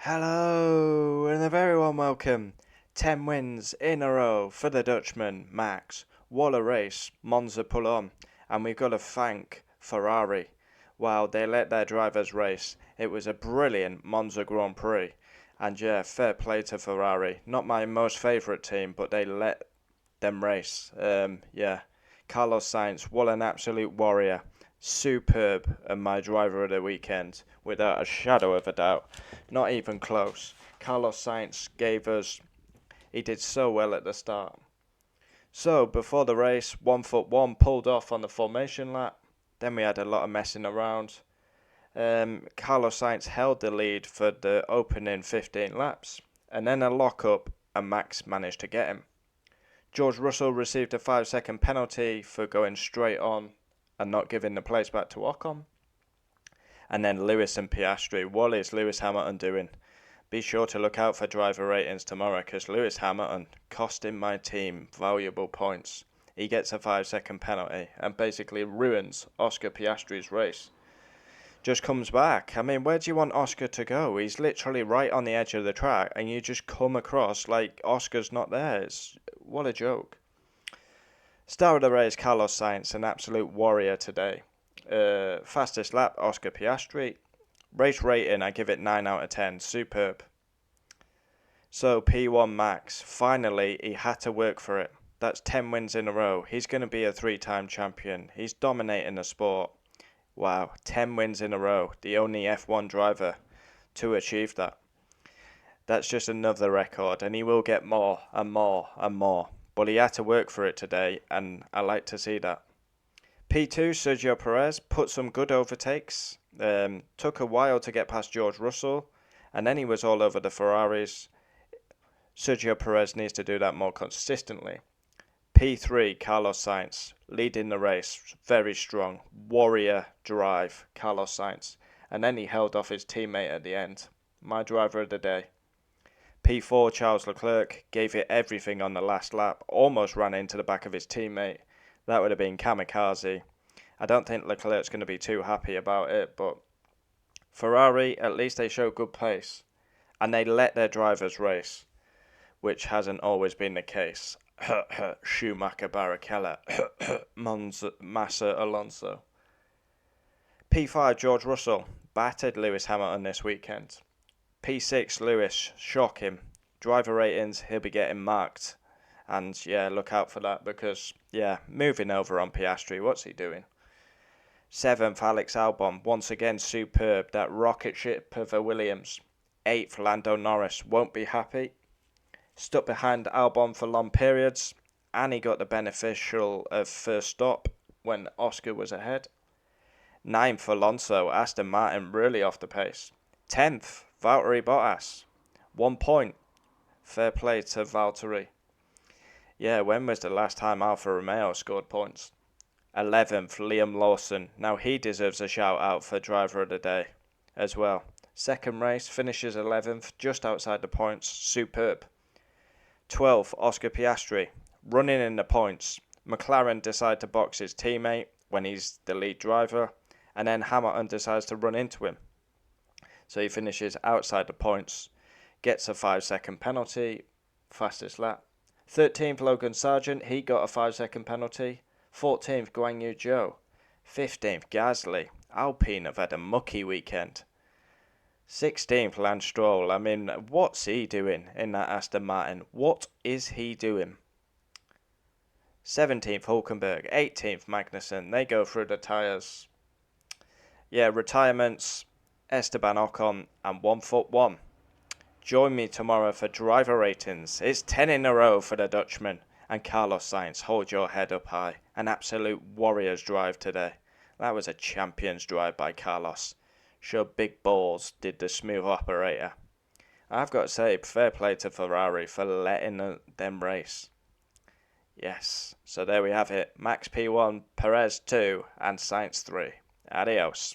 Hello, and a very warm welcome. 10 wins in a row for the Dutchman, Max. What a race, Monza pull on. And we've got to thank Ferrari. Wow, they let their drivers race. It was a brilliant Monza Grand Prix. And yeah, fair play to Ferrari. Not my most favourite team, but they let them race. Carlos Sainz, what an absolute warrior. Superb and my driver of the weekend, without a shadow of a doubt. Not even close. Carlos Sainz he did so well at the start. So, before the race, 1 foot 1 pulled off on the formation lap. Then we had a lot of messing around. Carlos Sainz held the lead for the opening 15 laps. And then a lock-up, and Max managed to get him. George Russell received a 5-second penalty for going straight on and not giving the place back to Ocon. And then Lewis and Piastri. What is Lewis Hamilton doing? Be sure to look out for driver ratings tomorrow, because Lewis Hamilton costing my team valuable points. He gets a 5-second penalty and basically ruins Oscar Piastri's race. Just comes back. I mean, where do you want Oscar to go? He's literally right on the edge of the track and you just come across like Oscar's not there. What a joke. Star of the race, Carlos Sainz, an absolute warrior today. Fastest lap, Oscar Piastri. Race rating, I give it 9 out of 10. Superb. So, P1 Max. Finally, he had to work for it. That's 10 wins in a row. He's going to be a 3-time champion. He's dominating the sport. Wow, 10 wins in a row. The only F1 driver to achieve that. That's just another record, and he will get more and more and more. But he had to work for it today, and I like to see that. P2, Sergio Perez, put some good overtakes. Took a while to get past George Russell, and then he was all over the Ferraris. Sergio Perez needs to do that more consistently. P3, Carlos Sainz, leading the race, very strong, warrior drive, Carlos Sainz. And then he held off his teammate at the end. My driver of the day. P4, Charles Leclerc, gave it everything on the last lap, almost ran into the back of his teammate. That would have been kamikaze. I don't think Leclerc's going to be too happy about it, but Ferrari, at least they show good pace. And they let their drivers race, which hasn't always been the case. Schumacher, Barrichello, Massa, Alonso. P5, George Russell, battered Lewis Hamilton this weekend. P6, Lewis, shock him. Driver ratings, he'll be getting marked. And yeah, look out for that because, moving over on Piastri, what's he doing? 7th, Alex Albon, once again superb, that rocket ship of a Williams. 8th, Lando Norris, won't be happy. Stuck behind Albon for long periods, and he got the beneficial of first stop when Oscar was ahead. 9th, Alonso, Aston Martin really off the pace. 10th, Valtteri Bottas, 1 point. Fair play to Valtteri. Yeah, when was the last time Alfa Romeo scored points? 11th, Liam Lawson. Now he deserves a shout out for driver of the day as well. Second race, finishes 11th, just outside the points. Superb. 12th, Oscar Piastri, running in the points. McLaren decide to box his teammate when he's the lead driver, and then Hamilton decides to run into him. So he finishes outside the points, gets a 5-second penalty, fastest lap. 13th, Logan Sargent, he got a 5-second penalty. 14th, Guan Yu Zhou. 15th, Gasly. Alpine have had a mucky weekend. 16th, Lance Stroll. I mean, what's he doing in that Aston Martin? What is he doing? 17th, Hulkenberg. 18th, Magnussen. They go through the tyres. Yeah, retirements, Esteban Ocon and 1-1. Join me tomorrow for driver ratings. It's 10 in a row for the Dutchman. And Carlos Sainz, hold your head up high. An absolute warrior's drive today. That was a champion's drive by Carlos. Sure, big balls did the smooth operator. I've got to say, fair play to Ferrari for letting them race. Yes, so there we have it. Max P1, Perez 2, and Sainz 3. Adios.